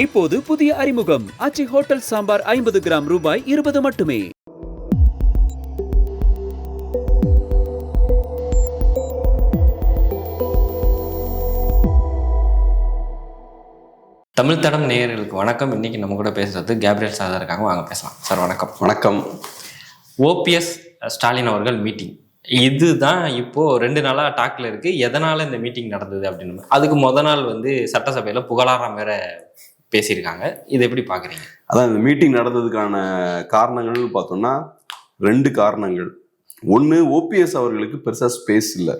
இப்போது புதிய அறிமுகம் ஆச்சி ஹோட்டல் சாம்பார் 50 கிராம் ரூபாய் 20 மட்டுமே. தமிழ் தடம் நேயர்களுக்கு வணக்கம். இன்னைக்கு நம்ம கூட பேசுறது கேப்ரியல் சார் இருக்காங்க. வாங்க பேசலாம். சார் வணக்கம். வணக்கம். ஓபிஎஸ் ஸ்டாலின் அவர்கள் மீட்டிங், இதுதான் இப்போ 2 நாளா டாக்ல இருக்கு. எதனால இந்த மீட்டிங் நடந்தது அப்படின்னு. அதுக்கு நாள் சட்டசபையில புகழாரம் வேற பேசியிருக்காங்க. இதை எப்படி பாக்குறீங்க? அதான் இந்த மீட்டிங் நடந்ததுக்கான காரணங்கள் பார்த்தோம்னா 2 காரணங்கள். ஒன்று, ஓபிஎஸ் அவர்களுக்கு பெருசா ஸ்பேஸ் இல்லை,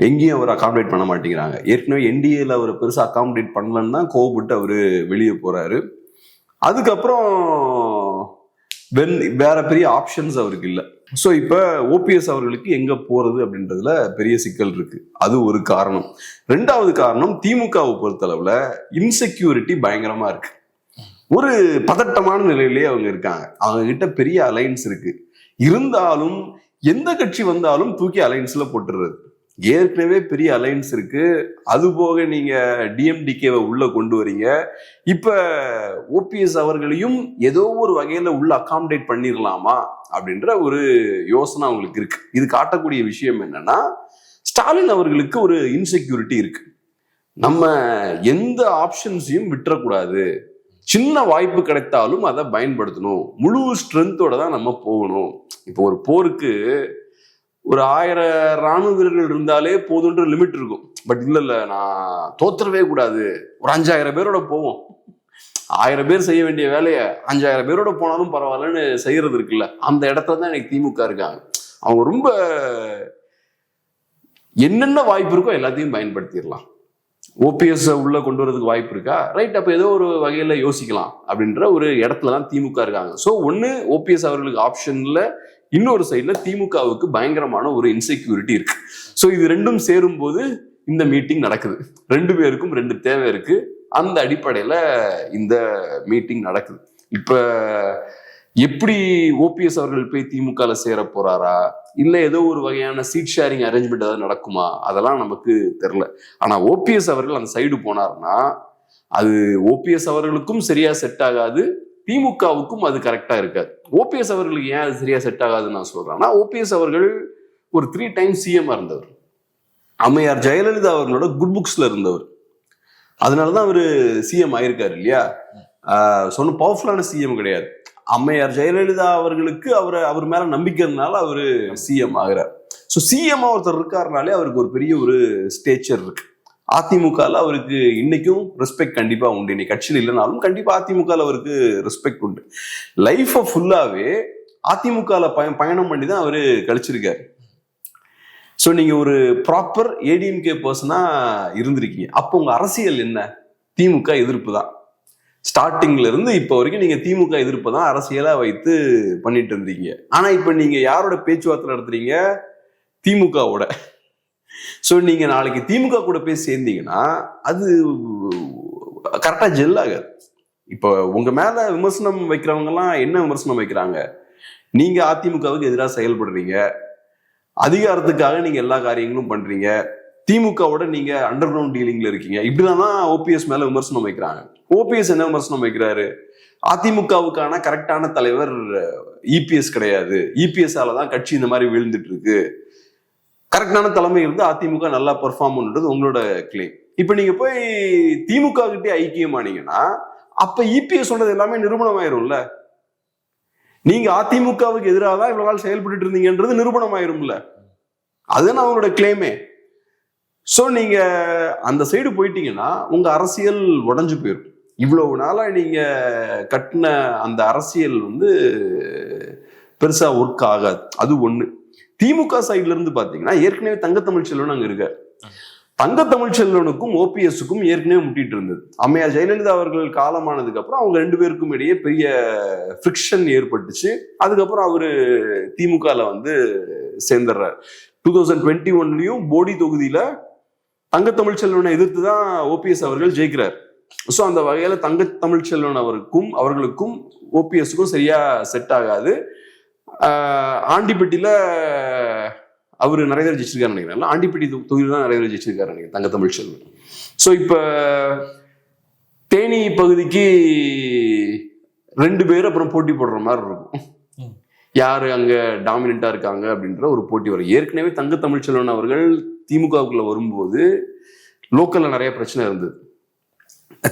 எங்கேயும் அவர் அகாமடேட் பண்ண மாட்டேங்கிறாங்க. ஏற்கனவே என்டிஏல அவர் பெருசாக அகாமடேட் பண்ணலன்னு தான் கோவப்பட்டு அவர் வெளியே போறாரு. அதுக்கப்புறம் வேற பெரிய ஆப்ஷன்ஸ் அவருக்கு இல்லை. ஸோ இப்போ ஓபிஎஸ் அவர்களுக்கு எங்க போறது அப்படின்றதுல பெரிய சிக்கல் இருக்கு. அது ஒரு காரணம். 2வது காரணம், திமுகவை பொறுத்தளவுல இன்செக்யூரிட்டி பயங்கரமா இருக்கு. ஒரு பதட்டமான நிலையிலேயே அவங்க இருக்காங்க. அவங்க கிட்ட பெரிய அலைன்ஸ் இருக்கு. இருந்தாலும் எந்த கட்சி வந்தாலும் தூக்கி அலைன்ஸ்ல போட்டுறது. ஏற்கனவே பெரிய அலைன்ஸ் இருக்கு. அது போக நீங்க டிஎம்டிகேவை உள்ள கொண்டு வரீங்க. இப்ப ஓபிஎஸ் அவர்களையும் ஏதோ ஒரு வகையில உள்ள அகாமடேட் பண்ணிடலாமா அப்படின்ற ஒரு யோசனை அவங்களுக்கு இருக்கு. இது காட்டக்கூடிய விஷயம் என்னன்னா, ஸ்டாலின் அவர்களுக்கு ஒரு இன்செக்யூரிட்டி இருக்கு. நம்ம எந்த ஆப்ஷன்ஸையும் விட்டுறக்கூடாது. சின்ன வாய்ப்பு கிடைத்தாலும் அதை பயன்படுத்தணும். முழு ஸ்ட்ரென்த்தோட தான் நம்ம போகணும். இப்போ ஒரு போருக்கு ஒரு 1000 ராணுவ வீரர்கள் இருந்தாலே போதுன்ற லிமிட் இருக்கும். பட் இல்ல, நான் தோத்துறவே கூடாது, ஒரு 5000 பேரோட போவோம். 1000 பேர் செய்ய வேண்டிய வேலையை 5000 பேரோட போனாலும் பரவாயில்லன்னு செய்யறது இருக்குல்ல. அந்த இடத்துல தான் எனக்கு திமுக இருக்காங்க. அவங்க ரொம்ப என்னென்ன வாய்ப்பு இருக்கோ எல்லாத்தையும் பயன்படுத்திடலாம். ஓபிஎஸ் உள்ள கொண்டு வரதுக்கு வாய்ப்பு இருக்கா, ரைட், அப்ப ஏதோ ஒரு வகையில யோசிக்கலாம் அப்படின்ற ஒரு இடத்துலதான் திமுக இருக்காங்க. ஸோ ஒண்ணு, ஓபிஎஸ் அவர்களுக்கு ஆப்ஷன்ல, இன்னொரு சைட்ல திமுகவுக்கு பயங்கரமான ஒரு இன்செக்யூரிட்டி இருக்கு. ஸோ இது 2ம் சேரும் போது இந்த மீட்டிங் நடக்குது. 2 பேருக்கும் 2 தேவை இருக்கு. அந்த அடிப்படையில இந்த மீட்டிங் நடக்குது. இப்ப எப்படி ஓபிஎஸ் அவர்கள் போய் திமுகல சேர போறாரா, இல்ல ஏதோ ஒரு வகையான சீட் ஷேரிங் அரேஞ்ச்மெண்ட் ஏதாவது நடக்குமா, அதெல்லாம் நமக்கு தெரியல. ஆனா ஓபிஎஸ் அவர்கள் அந்த சைடு போனார்னா அது ஓபிஎஸ் அவர்களுக்கும் சரியா செட் ஆகாது, திமுகவுக்கும் அது கரெக்டா இருக்காது. ஓபிஎஸ் அவர்களுக்கு ஏன் அது சரியா செட் ஆகாதுன்னு நான் சொல்றேன்னா, ஓபிஎஸ் அவர்கள் ஒரு 3 டைம் சிஎம் இருந்தவர். அம்மையார் ஜெயலலிதா அவர்களோட குட் புக்ஸ்ல இருந்தவர். அதனாலதான் அவரு சிஎம் ஆயிருக்காரு இல்லையா. சொன்ன பவர்ஃபுல்லான சிஎம் கிடையாது. அம்மையார் ஜெயலலிதா அவர்களுக்கு அவர் மேல நம்பிக்கைனால அவரு சிஎம் ஆகிறார். ஸோ சிஎம் ஒருத்தர் இருக்காருனாலே அவருக்கு ஒரு பெரிய ஒரு ஸ்டேச்சர் இருக்கு. அதிமுகல அவருக்கு இன்னைக்கும் ரெஸ்பெக்ட் கண்டிப்பா உண்டு. இன்னைக்கு கட்சியில் இல்லைனாலும் கண்டிப்பா அதிமுகல அவருக்கு ரெஸ்பெக்ட் உண்டு. லைஃப ஃபுல்லாவே அதிமுகல பயணம் பண்ணி தான் அவரு கழிச்சிருக்காரு. ஸோ நீங்க ஒரு ப்ராப்பர் ஏடிஎம்கே பர்சனா இருந்திருக்கீங்க. அப்போ உங்க அரசியல் என்ன? திமுக எதிர்ப்பு தான். ஸ்டார்டிங்ல இருந்து இப்போ வரைக்கும் நீங்க திமுக எதிர்ப்பு தான் அரசியலா வைத்து பண்ணிட்டு இருந்தீங்க. ஆனா இப்ப நீங்க யாரோட பேச்சுவார்த்தை நடத்துறீங்க? திமுகவோட. ஸோ நீங்க நாளைக்கு திமுக கூட போய் சேர்ந்தீங்கன்னா அது கரெக்டா ஜெல் ஆகாது. இப்போ உங்க மேல விமர்சனம் வைக்கிறவங்க எல்லாம் என்ன விமர்சனம் வைக்கிறாங்க? நீங்க அதிமுகவுக்கு எதிராக செயல்படுறீங்க, அதிகாரத்துக்காக நீங்க எல்லா காரியங்களும் பண்றீங்க, திமுகவோட நீங்க அண்டர் கிரவுண்ட் டீலிங்ல இருக்கீங்க. இப்படிதான் ஓபிஎஸ் மேல விமர்சனம் வைக்கிறாங்க. ஓபிஎஸ் என்ன விமர்சனம் வைக்கிறாரு? அதிமுகவுக்கான கரெக்டான தலைவர் இபிஎஸ் கிடையாது, இபிஎஸ்ஆல தான் கட்சி இந்த மாதிரி வீழ்ந்துட்டு இருக்கு, கரெக்டான தலைமை இருந்து அதிமுக நல்லா பெர்ஃபார்ம் பண்றது உங்களோட கிளைம். இப்ப நீங்க போய் திமுக கிட்டே ஐக்கியமானீங்கன்னா அப்ப இபிஎஸ் சொல்றது எல்லாமே நிரூபணம் ஆயிரும்ல. நீங்க அதிமுகவுக்கு எதிராக தான் இவ்வளவு நாள் செயல்பட்டு இருந்தீங்கன்றது நிரூபணம் ஆயிரும்ல. அதுதான் அவங்களோட கிளைமே. சோ நீங்க அந்த சைடு போயிட்டீங்கன்னா உங்க அரசியல் உடைஞ்சு போயிடும். இவ்வளவு நாளா நீங்க கட்டின அந்த அரசியல் பெருசா ஒர்க் ஆகாது. அது ஒண்ணு. திமுக சைட்ல இருந்து பாத்தீங்கன்னா ஏற்கனவே தங்கத்தமிழ்ச்செல்வன் அங்க இருக்காரு. தங்கத்தமிழ்ச்செல்வனுக்கும் ஓபிஎஸ்க்கும் ஏற்கனவே முட்டிட்டு இருந்தது. அம்மையார் ஜெயலலிதா அவர்கள் காலமானதுக்கு அப்புறம் அவங்க 2 பேருக்கும் இடையே பெரிய ஃபிரிக்ஷன் ஏற்பட்டுச்சு. அதுக்கப்புறம் அவரு திமுகல சேர்ந்துடுறாரு. 2021லயும் போடி தொகுதியில தங்கத்தமிழ்ச்செல்வனை எதிர்த்து தான் ஓபிஎஸ் அவர்கள் ஜெயிக்கிறார். ஸோ அந்த வகையில தங்கத்தமிழ்ச்செல்வன் அவர்களுக்கும் ஓபிஎஸ்க்கும் சரியா செட் ஆகாது. ஆண்டிப்பட்டியில அவரு நிறைய பேர் ஜெயிச்சிருக்காரு நினைக்கிறேன். ஆண்டிப்பட்டி தொகுதியில் தான் நிறைய பேர் ஜெயிச்சிருக்காரு நினைக்கிறேன் தங்கத்தமிழ்ச்செல்வன். ஸோ இப்ப தேனி பகுதிக்கு 2 பேர் அப்புறம் போட்டி போடுற மாதிரி இருக்கும். யாரு அங்க டாமினண்டா இருக்காங்க அப்படின்ற ஒரு போட்டி வரும். ஏற்கனவே தங்க தமிழ்ச்செல்வன் அவர்கள் திமுகவுக்குள்ள வரும்போது லோக்கல்ல நிறைய பிரச்சனை இருந்தது.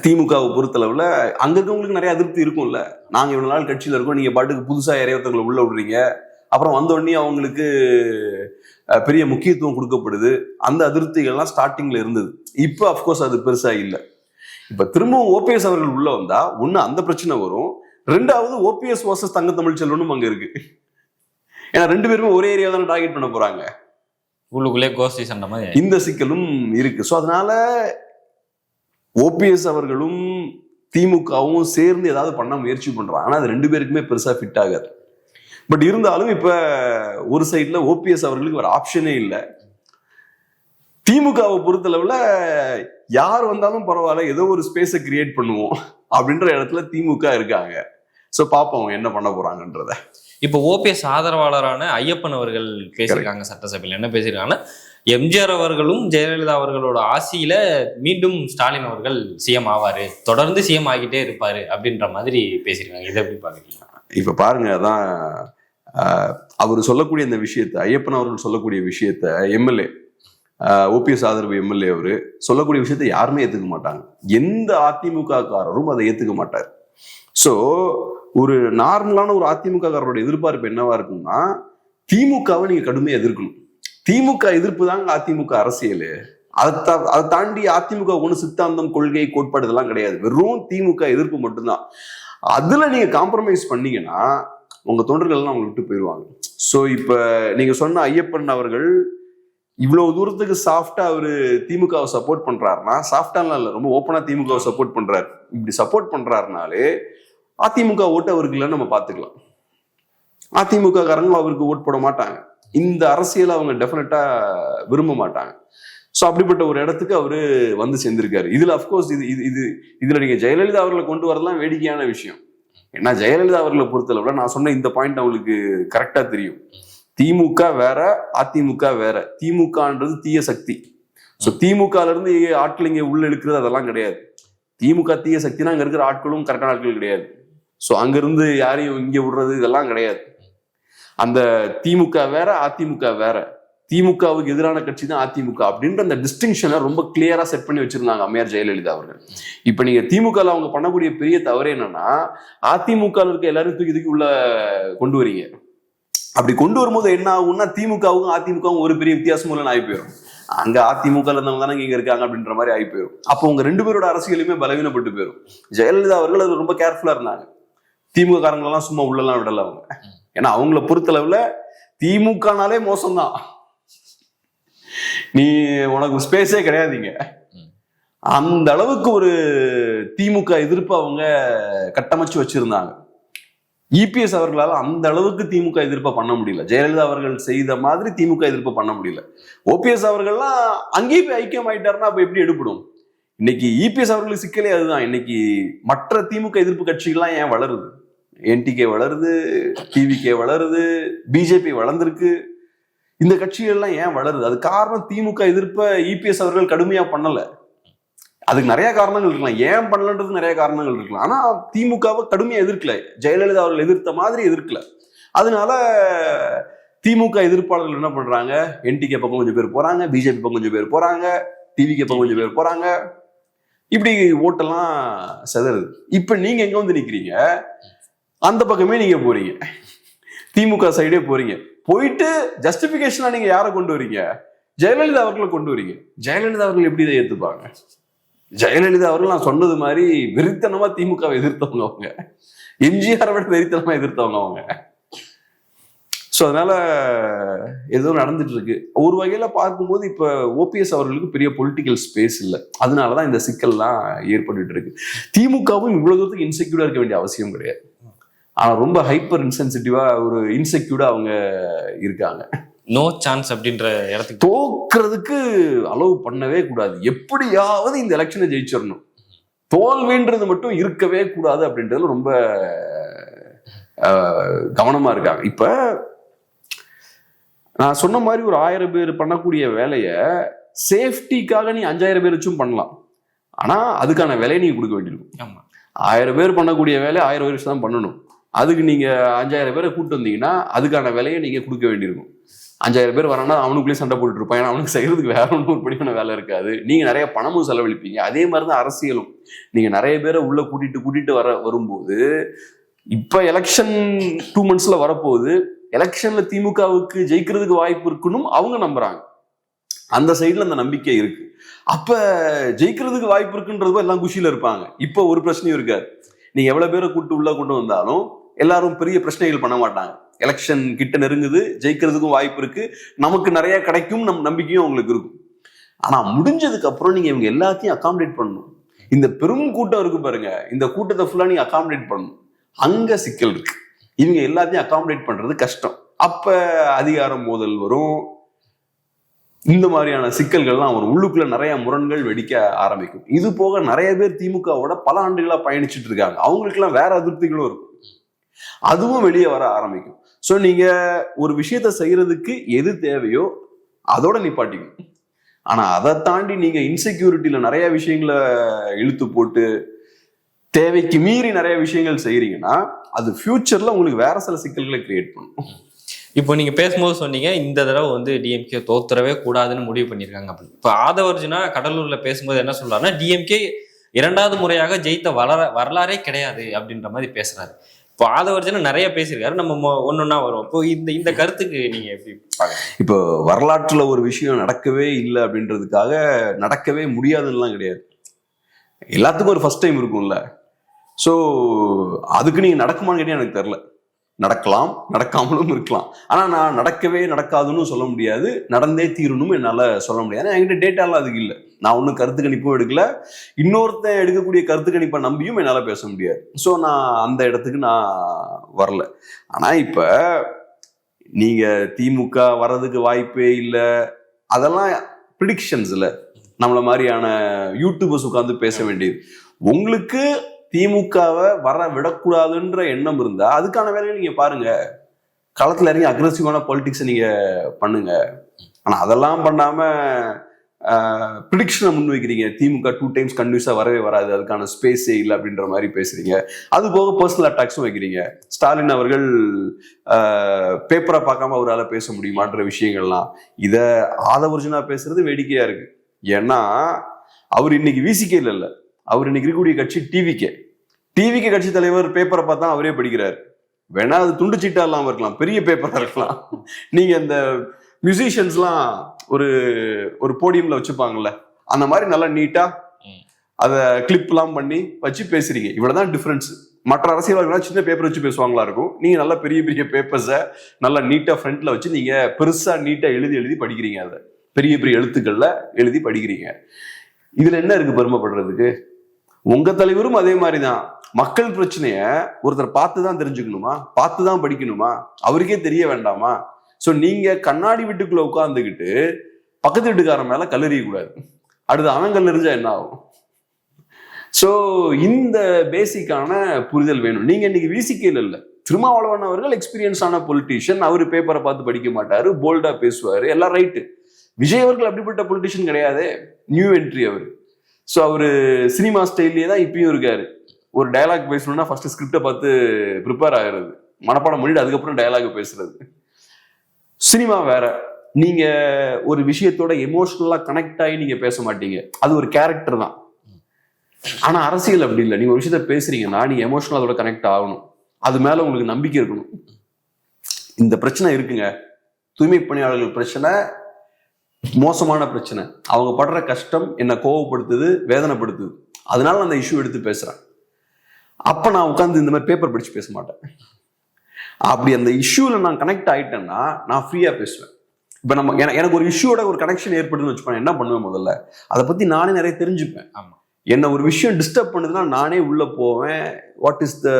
திமுகவை பொறுத்தளவுல அங்க இருக்கவங்களுக்கு நிறைய அதிருப்தி இருக்கும்ல. நாங்க இவ்வளவு நாள் கட்சியில இருக்கோம், நீங்க பாட்டுக்கு புதுசா யாரையொருத்தவங்களை உள்ள விடுறீங்க, அப்புறம் வந்த உடனே அவங்களுக்கு பெரிய முக்கியத்துவம் கொடுக்கப்படுது. அந்த அதிருப்திகள்லாம் ஸ்டார்டிங்ல இருந்தது. இப்ப அப்கோர்ஸ் அது பெருசா இல்லை. இப்ப திரும்பவும் ஓபிஎஸ் அவர்கள் உள்ள வந்தா ஒண்ணு அந்த பிரச்சனை வரும், 2வது ஓபிஎஸ் வர்சஸ் தங்க தமிழ்ச்செல்வனும் அங்க இருக்கு. ஏன்னா 2 பேருமே ஒரே ஏரியா தானே டார்கெட் பண்ண போறாங்க. உள்ளுக்குள்ளே கோஷ்டி சண்டை மாதிரி இந்த சிக்கலும் இருக்கு. ஸோ அதனால ஓபிஎஸ் அவர்களும் திமுகவும் சேர்ந்து ஏதாவது பண்ண முயற்சி பண்றாங்க. ஆனா அது 2 பேருக்குமே பெருசா ஃபிட் ஆகாது. பட் இருந்தாலும் இப்ப ஒரு சைட்ல ஓபிஎஸ் அவர்களுக்கு ஒரு ஆப்ஷனே இல்லை. திமுகவை பொறுத்தளவுல யார் வந்தாலும் பரவாயில்ல, ஏதோ ஒரு ஸ்பேஸை கிரியேட் பண்ணுவோம் அப்படின்ற இடத்துல திமுக இருக்காங்க. ஸோ பார்ப்போம் என்ன பண்ண போறாங்கன்றத. இப்போ ஓபிஎஸ் ஆதரவாளரான ஐயப்பன் அவர்கள் பேசியிருக்காங்க சட்டசபையில். என்ன பேசியிருக்காங்கன்னா, எம்ஜிஆர் அவர்களும் ஜெயலலிதா அவர்களோட ஆசியில மீண்டும் ஸ்டாலின் அவர்கள் சிஎம் ஆவாரு, தொடர்ந்து சிஎம் ஆகிட்டே இருப்பாரு அப்படின்ற மாதிரி பேசியிருக்காங்க. இதை எப்படி பாக்குறீங்க? இப்ப பாருங்க, அதான் அவர் சொல்லக்கூடிய இந்த விஷயத்த, ஐயப்பன் அவர்கள் சொல்லக்கூடிய விஷயத்த எம்எல்ஏ ஓபிஎஸ் ஆதரவு எம்எல்ஏ அவரு சொல்லக்கூடிய விஷயத்த யாருமே ஏத்துக்க மாட்டாங்க. எந்த அதிமுக காரரும் அதை ஏத்துக்க மாட்டார். சோ ஒரு நார்மலான ஒரு அதிமுக காரரோட எதிர்பார்ப்பு என்னவா இருக்கும்னா, திமுகவை நீங்க கடுமையா எதிர்க்கணும். திமுக எதிர்ப்பு தாங்க அதிமுக அரசியல். அதை தாண்டி அதிமுக ஒண்ணு சித்தாந்தம், கொள்கை, கோட்பாடு இதெல்லாம் கிடையாது. வெறும் திமுக எதிர்ப்பு மட்டும்தான். அதுல நீங்க காம்ப்ரமைஸ் பண்ணீங்கன்னா உங்க தொண்டர்கள் எல்லாம் அவங்க விட்டு போயிடுவாங்க. சோ இப்ப நீங்க சொன்ன ஐயப்பன் அவர்கள் இவ்வளவு தூரத்துக்கு சாஃப்டா அவரு திமுகவை சப்போர்ட் பண்றாருன்னா, சாஃப்டாலாம் இல்ல, ரொம்ப ஓப்பனா திமுகவை சப்போர்ட் பண்றாரு. இப்படி சப்போர்ட் பண்றாருனாலே அதிமுக ஓட்டு அவருக்கு இல்லைன்னு நம்ம பாத்துக்கலாம். அதிமுக காரங்க அவருக்கு ஓட் போட மாட்டாங்க. இந்த அரசியலை அவங்க டெஃபினட்டா விரும்ப மாட்டாங்க. ஸோ அப்படிப்பட்ட ஒரு இடத்துக்கு அவரு வந்து சேர்ந்திருக்காரு. இதுல அப்கோர்ஸ் இதுல நீங்க ஜெயலலிதா அவர்களை கொண்டு வரலாம் வேடிக்கையான விஷயம். ஏன்னா ஜெயலலிதா அவர்களை பொறுத்தளவுல நான் சொன்ன இந்த பாயிண்ட் அவங்களுக்கு கரெக்டா தெரியும். திமுக வேற, அதிமுக வேற. திமுகன்றது தீய சக்தி. ஸோ திமுகல இருந்து ஆட்கள் இங்க உள்ள இழுக்கிறது அதெல்லாம் கிடையாது. திமுக தீய சக்தினா அங்க இருக்கிற ஆட்களும் கரெக்டான ஆட்கள் கிடையாது. ஸோ அங்கிருந்து யாரையும் இங்க விடுறது இதெல்லாம் கிடையாது. அந்த திமுக வேற, அதிமுக வேற. திமுகவுக்கு எதிரான கட்சி தான் அதிமுக அப்படின்ற அந்த டிஸ்டிங்ஷனை ரொம்ப கிளியரா செட் பண்ணி வச்சிருந்தாங்க அம்மையார் ஜெயலலிதா அவர்கள். இப்ப நீங்க திமுக அவங்க பண்ணக்கூடிய பெரிய தவறு என்னன்னா, அதிமுக இருக்க எல்லாரும் தூக்கி உள்ள கொண்டு வரீங்க. அப்படி கொண்டு வரும்போது என்ன ஆகும்னா, திமுகவுக்கும் அதிமுகவும் ஒரு பெரிய வித்தியாசமும் இல்லைன்னு ஆகி போயிடும். அங்க அதிமுக இருந்தவங்க தானே இங்க இருக்காங்க அப்படின்ற மாதிரி ஆகி போயிடும். அப்போ உங்க 2 பேரோட அரசியலுமே பலவீனப்பட்டு போயிடும். ஜெயலலிதா அவர்கள் அது ரொம்ப கேர்ஃபுல்லா இருந்தாங்க. திமுக காரங்களெல்லாம் சும்மா உள்ளெல்லாம் விடல அவங்க. ஏன்னா அவங்கள பொறுத்தளவுல திமுகனாலே மோசம்தான், நீ உனக்கு ஸ்பேஸே கிடையாதுங்க. அந்த அளவுக்கு ஒரு திமுக எதிர்ப்பு அவங்க கட்டமைச்சு வச்சிருந்தாங்க. இபிஎஸ் அவர்களால் அந்த அளவுக்கு திமுக எதிர்ப்பை பண்ண முடியல. ஜெயலலிதா அவர்கள் செய்த மாதிரி திமுக எதிர்ப்பை பண்ண முடியல. ஓபிஎஸ் அவர்கள்லாம் அங்கேயே போய் ஐக்கியம் ஆயிட்டாருன்னா அப்ப எப்படி எடுப்படும்? இன்னைக்கு இபிஎஸ் அவர்களுக்கு சிக்கலே அதுதான். இன்னைக்கு மற்ற திமுக எதிர்ப்பு கட்சிகள்லாம் ஏன் வளருது? என்டிகே வளருது, டிவிகே வளருது, பிஜேபி வளர்ந்துருக்கு. இந்த கட்சிகள்லாம் ஏன் வளருது? அது காரணம் திமுக எதிர்ப்பை இபிஎஸ் அவர்கள் கடுமையா பண்ணல. அதுக்கு நிறைய காரணங்கள் இருக்கலாம், ஏன் பண்ணலன்றது நிறைய காரணங்கள் இருக்கலாம். ஆனா திமுகவை கடுமையா எதிர்க்கல, ஜெயலலிதா அவர்கள் எதிர்த்த மாதிரி எதிர்க்கல. அதனால திமுக எதிர்ப்பாளர்கள் என்ன பண்றாங்க, என்டிகே பக்கம் கொஞ்சம் பேர் போறாங்க, பிஜேபி பக்கம் கொஞ்சம் பேர் போறாங்க, டிவிகே பக்கம் கொஞ்சம் பேர் போறாங்க. இப்படி ஓட்டெல்லாம் செதறுது. இப்ப நீங்க எங்க வந்து நிக்கிறீங்க? அந்த பக்கமே நீங்க போறீங்க, திமுக சைடே போறீங்க. போயிட்டு ஜஸ்டிபிகேஷனா நீங்க யாரை கொண்டு வரீங்க? ஜெயலலிதா அவர்களை கொண்டு வரீங்க. ஜெயலலிதா அவர்கள் எப்படி இதை ஏத்துப்பாங்க? ஜெயலலிதா அவர்கள் நான் சொன்னது மாதிரி வெறித்தனமா திமுகவை எதிர்த்தவங்க அவங்க. எம்ஜிஆரை விட வெறித்தனமா எதிர்த்தவங்க அவங்க. ஸோ அதனால ஏதோ நடந்துட்டு இருக்கு. ஒரு வகையில பார்க்கும்போது இப்ப ஓபிஎஸ் அவர்களுக்கு பெரிய பொலிட்டிக்கல் ஸ்பேஸ் இல்லை. அதனாலதான் இந்த சிக்கல்லாம் ஏற்பட்டு இருக்கு. திமுகவும் இவ்வளவு தூரத்துக்கு இன்செக்யூரா இருக்க வேண்டிய அவசியம் கிடையாது. ஆனா ரொம்ப ஹைப்பர் இன்சென்சிட்டிவா, ஒரு இன்செக்யூர்டா அவங்க இருக்காங்க. நோ சான்ஸ் அப்படின்ற இடத்துக்கு தோக்குறதுக்கு அலோவ் பண்ணவே கூடாது. எப்படியாவது இந்த எலெக்ஷனை ஜெயிச்சிடணும், தோல்வின்றது மட்டும் இருக்கவே கூடாது அப்படின்றதுல ரொம்ப கவனமா இருக்காங்க. இப்ப நான் சொன்ன மாதிரி ஒரு 1000 பேர் பண்ணக்கூடிய வேலையை சேஃப்டிக்காக நீ 5000 பேர் வச்சும் பண்ணலாம். ஆனா அதுக்கான விலையை நீங்க கொடுக்க வேண்டியிருக்கும். ஆமா. 1000 பேர் பண்ணக்கூடிய வேலை 1000 பேர் தான் பண்ணணும். அதுக்கு நீங்க 5000 பேரை கூட்டு வந்தீங்கன்னா அதுக்கான விலையை நீங்க கொடுக்க வேண்டியிருக்கும். 5000 பேர் வரானா அவனுக்குள்ளேயே சண்டை போட்டுட்டு இருப்பான். ஏன்னா அவனுக்கு செய்யறதுக்கு வேற ஒன்றும் ஒரு படியான வேலை இருக்காது. நீங்க நிறைய பணமும் செலவழிப்பீங்க. அதே மாதிரிதான் அரசியலும். நீங்க நிறைய பேரை உள்ள கூட்டிட்டு வரும்போது இப்ப எலெக்ஷன் 2 monthsல வரப்போகுது. எலெக்ஷன்ல திமுகவுக்கு ஜெயிக்கிறதுக்கு வாய்ப்பு இருக்குன்னு அவங்க நம்புறாங்க. அந்த சைடுல அந்த நம்பிக்கை இருக்கு. அப்ப ஜெயிக்கிறதுக்கு வாய்ப்பு இருக்குன்றது எல்லாம் குஷியில இருப்பாங்க. இப்ப ஒரு பிரச்சனையும் இருக்காது. நீங்க எவ்வளவு பேரை உள்ள கொண்டு வந்தாலும் எல்லாரும் பெரிய பிரச்சனைகள் பண்ண மாட்டாங்க. எலெக்ஷன் கிட்ட நெருங்குது, ஜெயிக்கிறதுக்கும் வாய்ப்பு இருக்கு, நமக்கு நிறைய கிடைக்கும் நம்பிக்கையும் உங்களுக்கு இருக்கும். ஆனா முடிஞ்சதுக்கு அப்புறம் நீங்க இவங்க எல்லாத்தையும் அகாமடேட் பண்ணணும். இந்த பெரும் கூட்டம் இருக்கு பாருங்க, இந்த கூட்டத்தை ஃபுல்லா நீங்க அகாமடேட் பண்ணணும். அங்க சிக்கல் இருக்கு. இவங்க எல்லாத்தையும் அகாமடேட் பண்றது கஷ்டம். அப்ப அதிகாரம் மோதல் வரும், இந்த மாதிரியான சிக்கல்கள்லாம் வரும். உள்ளுக்குள்ள நிறைய முரண்கள் வெடிக்க ஆரம்பிக்கும். இது போக நிறைய பேர் திமுகவோட பல ஆண்டுகளா பயணிச்சுட்டு இருக்காங்க. அவங்களுக்கு எல்லாம் வேற அதிருப்திகளும் இருக்கும். அதுவும் வெளியே வர ஆரம்பிக்கும். சோ நீங்க ஒரு விஷயத்த செய்யறதுக்கு எது தேவையோ அதோட நிப்பாட்டிக்கணும். ஆனா அதை தாண்டி நீங்க இன்செக்யூரிட்டியில நிறைய விஷயங்களை இழுத்து போட்டு தேவைக்கு மீறி நிறைய விஷயங்கள் செய்யறீங்கன்னா அது ஃபியூச்சர்ல உங்களுக்கு வேற சில சிக்கல்களை கிரியேட் பண்ணும். இப்போ நீங்க பேசும்போது சொன்னீங்க இந்த தடவை வந்து டிஎம்கே தோத்துறவே கூடாதுன்னு முடிவு பண்ணியிருக்காங்க அப்படின்னு. இப்போ ஆதவர்ஜுனா கடலூர்ல பேசும்போது என்ன சொல்றாருன்னா டிஎம்கே 2வது முறையாக ஜெயித்த வரலாறே கிடையாது அப்படின்ற மாதிரி பேசுறாரு. இப்போ ஆதவர்ஜுனா நிறைய பேசியிருக்காரு, நம்ம ஒன்னொன்னா வரும். இப்போ இந்த கருத்துக்கு நீங்க எப்படி பாக்குறீங்க? இப்போ வரலாற்றுல ஒரு விஷயம் நடக்கவே இல்லை அப்படின்றதுக்காக நடக்கவே முடியாதுன்னுலாம் கிடையாது. எல்லாத்துக்கும் ஒரு ஃபர்ஸ்ட் டைம் இருக்கும்ல. ஸோ அதுக்கு நீங்க நடக்குமான்னு கேட்டீங்க எனக்கு தெரியல. நடக்கலாம், நடக்காமலும் இருக்கலாம். ஆனா நான் நடக்காதுன்னு சொல்ல முடியாது, நடந்தே தீரணும் என்னால சொல்ல முடியாது. என்கிட்ட டேட்டாலாம் அதுக்கு இல்லை. நான் ஒன்றும் கருத்து கணிப்பும் எடுக்கல, இன்னொருத்தன் எடுக்கக்கூடிய கருத்து கணிப்பை நம்பியும் என்னால பேச முடியாது. ஸோ நான் அந்த இடத்துக்கு நான் வரல. ஆனா இப்ப நீங்க திமுக வர்றதுக்கு வாய்ப்பே இல்லை, அதெல்லாம் ப்ரிடிக்ஷன்ஸ் இல்லை. நம்மள மாதிரியான யூடியூபர்ஸ் உட்கார்ந்து பேச வேண்டியது. உங்களுக்கு திமுகவை வர விடக்கூடாதுன்ற எண்ணம் இருந்தா அதுக்கான வேலையை நீங்க பாருங்க. களத்துல இறங்கி அக்ரெசிவான பாலிடிக்ஸை நீங்க பண்ணுங்க. ஆனா அதெல்லாம் பண்ணாம ப்ரிடிக்ஷனை முன் வைக்கிறீங்க. திமுக 2 times கன்டினியூஸா வரவே வராது, அதுக்கான ஸ்பேஸே இல்லை அப்படின்ற மாதிரி பேசுறீங்க. அது போக பர்சனல் அட்டாக்ஸும் வைக்கிறீங்க. ஸ்டாலின் அவர்கள் பேப்பரை பார்க்காம அவரால் பேச முடியுமான்ற விஷயங்கள்லாம் இதை ஆதவர்ஜுனா பேசுறது வேடிக்கையா இருக்கு. ஏன்னா அவர் இன்னைக்கு விசிகேல இல்லை, அவர் இன்னைக்கு இருக்கக்கூடிய கட்சி டிவிகே கட்சி தலைவர் பேப்பரை பார்த்தா அவரே படிக்கிறார். வேணா அது துண்டு சீட்டா இல்லாம இருக்கலாம், பெரிய பேப்பரா இருக்கலாம். நீங்க இந்த மியூசிஷியன்ஸ்லாம் ஒரு போடியம்ல வச்சுப்பாங்கல்ல, அந்த மாதிரி நல்லா நீட்டா அதை கிளிப் எல்லாம் பண்ணி வச்சு பேசுறீங்க. இவ்வளவுதான் டிஃபரன்ஸ். மற்ற அரசியல்வாதிகள் சின்ன பேப்பர் வச்சு பேசுவாங்களா இருக்கும், நீங்க நல்லா பெரிய பெரிய பேப்பர்ஸை நல்லா நீட்டா ஃப்ரண்ட்ல வச்சு நீங்க பெருசா நீட்டா எழுதி படிக்கிறீங்க. அதை பெரிய பெரிய எழுத்துக்கள்ல எழுதி படிக்கிறீங்க. இதுல என்ன இருக்கு பெருமைப்படுறதுக்கு? உங்க தலைவரும் அதே மாதிரிதான். மக்கள் பிரச்சனைய ஒருத்தர் பார்த்துதான் தெரிஞ்சுக்கணுமா, பார்த்துதான் படிக்கணுமா, அவருக்கே தெரிய வேண்டாமா? சோ நீங்க கண்ணாடி வீட்டுக்குள்ள உட்கார்ந்துக்கிட்டு பக்கத்து வீட்டுக்காரன் மேல கல்லெறிய கூடாது. அடுத்து அவன் கல்லெறிஞ்சா என்ன ஆகும்? சோ இந்த பேசிக்கான புரிதல் வேணும். நீங்க இன்னைக்கு விசிகேல இல்ல, திருமாவளவன் அவர்கள் எக்ஸ்பீரியன்ஸான பொலிட்டீஷியன். அவரு பேப்பரை பார்த்து படிக்க மாட்டாரு, போல்டா பேசுவாரு, எல்லாம் ரைட்டு. விஜய் அவர்கள் அப்படிப்பட்ட பொலிட்டீஷியன் கிடையாது, நியூ என்ட்ரி அவரு. ஸோ அவரு சினிமா ஸ்டைல்லே தான் இப்பயும் இருக்காரு. ஒரு டயலாக் பேசணும்னா ஃபர்ஸ்ட் ஸ்கிரிப்டை பார்த்து ப்ரிப்பேர் ஆகுறது, மனப்பாடம் பண்ணிட்டு அதுக்கப்புறம் டயலாக் பேசுறது. சினிமா வேற. நீங்க ஒரு விஷயத்தோட எமோஷனலா கனெக்ட் ஆகி நீங்க பேச மாட்டீங்க, அது ஒரு கேரக்டர் தான். ஆனா அரசியல் அப்படி இல்லை. நீங்க ஒரு விஷயத்த பேசுறீங்கன்னா நீங்க எமோஷனலா அதோட கனெக்ட் ஆகணும், அது மேல உங்களுக்கு நம்பிக்கை இருக்கணும். இந்த பிரச்சனை இருக்குங்க, தூய்மை பணியாளர்கள் பிரச்சனை மோசமான பிரச்சனை. அவங்க படுற கஷ்டம் என்ன கோவப்படுத்துது, வேதனைப்படுத்துது. அதனால நான் அந்த இஷ்யூ எடுத்து பேசுறேன். அப்ப நான் உட்காந்து இந்த மாதிரி பேப்பர் படிச்சு பேச மாட்டேன். அப்படி அந்த இஷ்யூல நான் கனெக்ட் ஆயிட்டேன்னா நான் ஃப்ரீயா பேசுவேன். இப்ப எனக்கு ஒரு இஷ்யூவோட ஒரு கனெக்ஷன் ஏற்படுதுன்னு வச்சுப்பேன், என்ன பண்ணுவேன்? முதல்ல அதை பத்தி நானே நிறைய தெரிஞ்சுப்பேன். ஆமா, என்ன ஒரு விஷயம் டிஸ்டர்ப் பண்ணுதுன்னா நானே உள்ள போவேன், what is the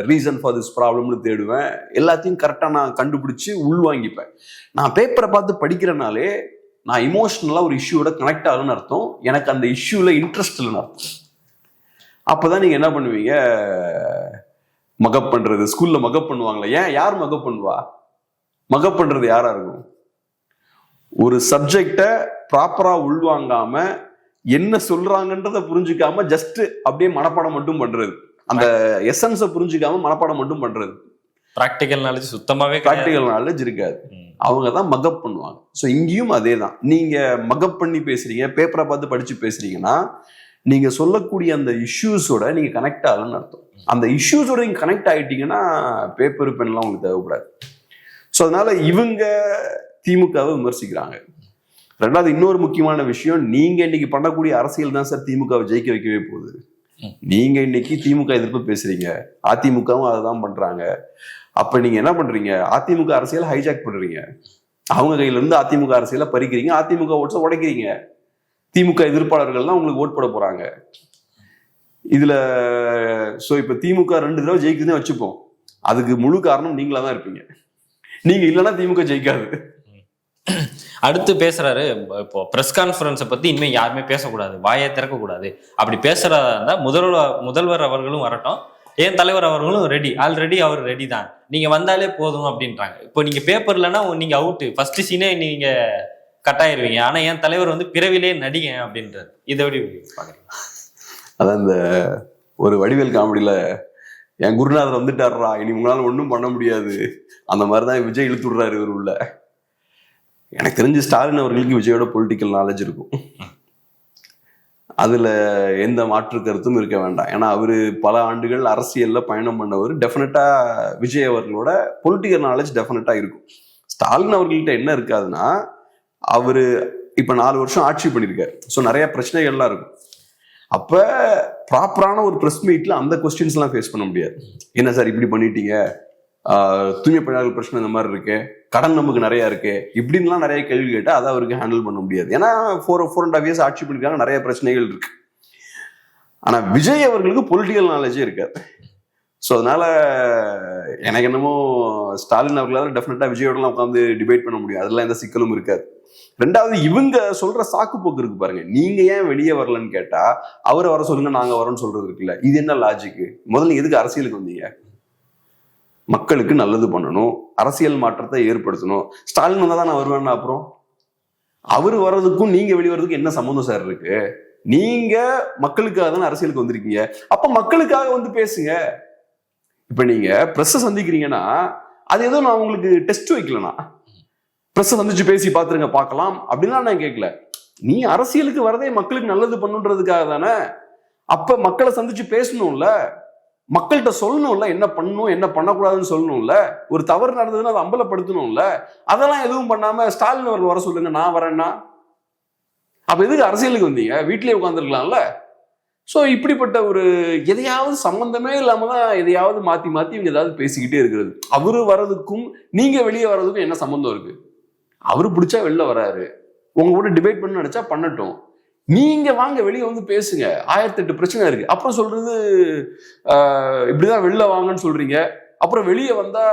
reason for this ப்ராப்ளம்னு தேடுவேன். எல்லாத்தையும் கரெக்டா நான் கண்டுபிடிச்சு உள்வாங்கிப்பேன். நான் பேப்பரை பார்த்து படிக்கிறனாலே நான் இமோஷனலா ஒரு இஷ்யூவோட கனெக்ட் ஆகணும்னு அர்த்தம், எனக்கு அந்த இஷ்யூல இன்ட்ரெஸ்ட் இல்லைன்னு அர்த்தம். அப்பதான் நீங்க என்ன பண்ணுவீங்க? மகப் பண்றது. ஸ்கூல்ல மகப் பண்ணுவாங்களே, ஏன் யார் மகப் பண்ணுவா? மகப் பண்றது யாரா இருக்கும்? ஒரு சப்ஜெக்டை ப்ராப்பரா உள்வாங்காம என்ன சொல்றாங்கன்றத புரிஞ்சுக்காம ஜஸ்ட் அப்படியே மனப்பாடம் மட்டும் பண்றது, அந்த எசன்ஸை புரிஞ்சுக்காம மனப்பாடம் மட்டும் பண்றது. ப்ராக்டிக்கல் நாலேஜ் சுத்தமாவே ப்ராக்டிக்கல் நாலேஜ் இருக்காது. அவங்க தான் மக்கப் பண்ணுவாங்க. ஸோ இங்கேயும் அதே தான். நீங்க மக்கப் பண்ணி பேசுறீங்க, பேப்பரை பார்த்து படிச்சு பேசுறீங்கன்னா நீங்க சொல்லக்கூடிய அந்த இஷ்யூஸோட நீங்க கனெக்ட் ஆகலன்னு அர்த்தம். அந்த இஷ்யூஸோட நீங்க கனெக்ட் ஆகிட்டீங்கன்னா பேப்பர் பென்லாம் உங்களுக்கு தேவைப்படாது. ஸோ அதனால இவங்க திமுகவை விமர்சிக்கிறாங்க. ரெண்டாவது இன்னொரு முக்கியமான விஷயம், நீங்க இன்னைக்கு பண்ணக்கூடிய அரசியல் தான் சார் திமுகவை ஜெயிக்க வைக்கவே போகுது. நீங்க இன்னைக்கு திமுக எதிர்ப்பு பேசுறீங்க, அதிமுகவும் அதை தான் பண்றாங்க. அப்ப நீங்க என்ன பண்றீங்க, அதிமுக அரசியல் ஹைஜாக் பண்றீங்க, அவங்க கையில இருந்து அதிமுக அரசியலை பறிக்கிறீங்க, அதிமுக ஓட்ஸை உடைக்கிறீங்க. திமுக எதிர்ப்பாளர்கள் தான் உங்களுக்கு ஓட் போட போறாங்க இதுல. சோ இப்ப திமுக 2 தடவை ஜெயிக்குதுன்னு வச்சுப்போம், அதுக்கு முழு காரணம் நீங்களா தான் இருப்பீங்க. நீங்க இல்லைன்னா திமுக ஜெயிக்காது. அடுத்து பேசுறாரு, இப்போ பிரஸ் கான்ஃபரன்ஸை பத்தி இனிமேல் யாருமே பேசக்கூடாது, வாயை திறக்கக்கூடாது. அப்படி பேசுறதா இருந்தா முதல்வர் அவர்களும் வரட்டும், ஏன் தலைவர் அவர்களும் ரெடி, ஆல்ரெடி அவர் ரெடி தான், நீங்க வந்தாலே போதும் அப்படின்றாங்க. இப்போ நீங்க பேப்பர்லன்னா நீங்க அவுட்டு, ஃபர்ஸ்ட் சீனே நீங்க கட்டாயிருவீங்க. ஆனா என் தலைவர் வந்து பிறவிலே நடிகன் அப்படின்றாரு. இதை எப்படி பாக்குறீங்க? அதான் இந்த ஒரு வடிவேல் காமெடியில என் குருநாதர் வந்துட்டாரா, இனி உங்களால ஒன்றும் பண்ண முடியாது, அந்த மாதிரிதான் விஜய் இழுத்து விடுறாரு இவர் உள்ள. எனக்கு தெரிஞ்சு ஸ்டாலின் அவர்களுக்கு விஜயோட பொலிட்டிக்கல் நாலேஜ் இருக்கும், அதுல எந்த மாற்று கருத்தும் இருக்க வேண்டாம். ஏன்னா அவரு பல ஆண்டுகள் அரசியல்ல பயணம் பண்ணவர். டெஃபினட்டா விஜய் அவர்களோட பொலிட்டிக்கல் நாலேஜ் டெஃபினட்டா இருக்கும். ஸ்டாலின் அவர்கள்ட்ட என்ன இருக்காதுன்னா, அவரு இப்ப 4 வருஷம் ஆட்சி பண்ணியிருக்காரு. ஸோ நிறைய பிரச்சனைகள்லாம் இருக்கும். அப்ப ப்ராப்பரான ஒரு ப்ரெஸ் மீட்ல அந்த கொஸ்டின்ஸ் எல்லாம் ஃபேஸ் பண்ண முடியாது. என்ன சார் இப்படி பண்ணிட்டீங்க, தூய்மை பணியாளர்கள் பிரச்சனை இந்த மாதிரி இருக்கு, கடன் நமக்கு நிறைய இருக்கு, இப்படின்லாம் நிறைய கேள்வி கேட்டா அதை அவருக்கு ஹேண்டில் பண்ண முடியாது. ஏன்னா 4.5 years ஆட்சி பண்ணிருக்காங்க, நிறைய பிரச்சனைகள் இருக்கு. ஆனா விஜய் அவர்களுக்கு பொலிட்டிக்கல் நாலேஜே இருக்காது. ஸோ அதனால எனக்கு என்னமோ ஸ்டாலின் அவர்களால் டெஃபினட்டா விஜயோடலாம் உட்காந்து டிபேட் பண்ண முடியும், அதெல்லாம் எந்த சிக்கலும் இருக்காது. ரெண்டாவது இவங்க சொல்ற சாக்கு போக்கு இருக்கு பாருங்க, நீங்க ஏன் வெளியே வரலன்னு கேட்டா அவரை வர சொல்லுங்க நாங்க வரோம்னு சொல்றது இருக்குல்ல, இது என்ன லாஜிக்கு? முதல்ல எதுக்கு அரசியலுக்கு வந்தீங்க? மக்களுக்கு நல்லது பண்ணணும், அரசியல் மாற்றத்தை ஏற்படுத்தணும். ஸ்டாலின் வந்தா தான் நான் வருவேன்னா அப்புறம் அவரு வர்றதுக்கும் நீங்க வெளியே வர்றதுக்கும் என்ன சம்மந்தம் சார் இருக்கு? நீங்க மக்களுக்காக தானே அரசியலுக்கு வந்திருக்கீங்க, அப்ப மக்களுக்காக வந்து பேசுங்க. இப்ப நீங்க பிரஸ் சந்திக்கிறீங்கன்னா அது ஏதோ நான் உங்களுக்கு டெஸ்ட் வைக்கலனா, பிரஸ் சந்திச்சு பேசி பாத்துருங்க பார்க்கலாம் அப்படின்னா நான் கேட்கல. நீ அரசியலுக்கு வரதே மக்களுக்கு நல்லது பண்ணுன்றதுக்காக தானே. அப்ப மக்களை சந்திச்சு பேசணும்ல, மக்கள்கிட்ட சொல்லணும்ல, என்ன பண்ணணும் என்ன பண்ணக்கூடாதுன்னு சொல்லணும்ல, ஒரு தவறு நடந்ததுன்னா அதை அம்பலப்படுத்தணும்ல. அதெல்லாம் எதுவும் பண்ணாம ஸ்டாலின் அவர்கள் வர சொல்லுங்க நான் வரேன்னா, அப்ப எதுக்கு அரசியலுக்கு வந்தீங்க? வீட்லயே உட்காந்துருக்கலாம்ல. ஸோ இப்படிப்பட்ட ஒரு எதையாவது சம்பந்தமே இல்லாம தான் எதையாவது மாத்தி மாத்தி இவங்க ஏதாவது பேசிக்கிட்டே இருக்கிறது. அவரு வர்றதுக்கும் நீங்க வெளியே வர்றதுக்கும் என்ன சம்பந்தம் இருக்கு? அவரு பிடிச்சா வெளில வராரு, உங்க கூட டிபேட் பண்ண நினைச்சா பண்ணட்டும், நீங்க வாங்க வெளியே வந்து பேசுங்க. 1008 பிரச்சனை இருக்கு. அப்புறம் சொல்றது இப்படிதான் வெளில வாங்கன்னு சொல்றீங்க, அப்புறம் வெளியே வந்தா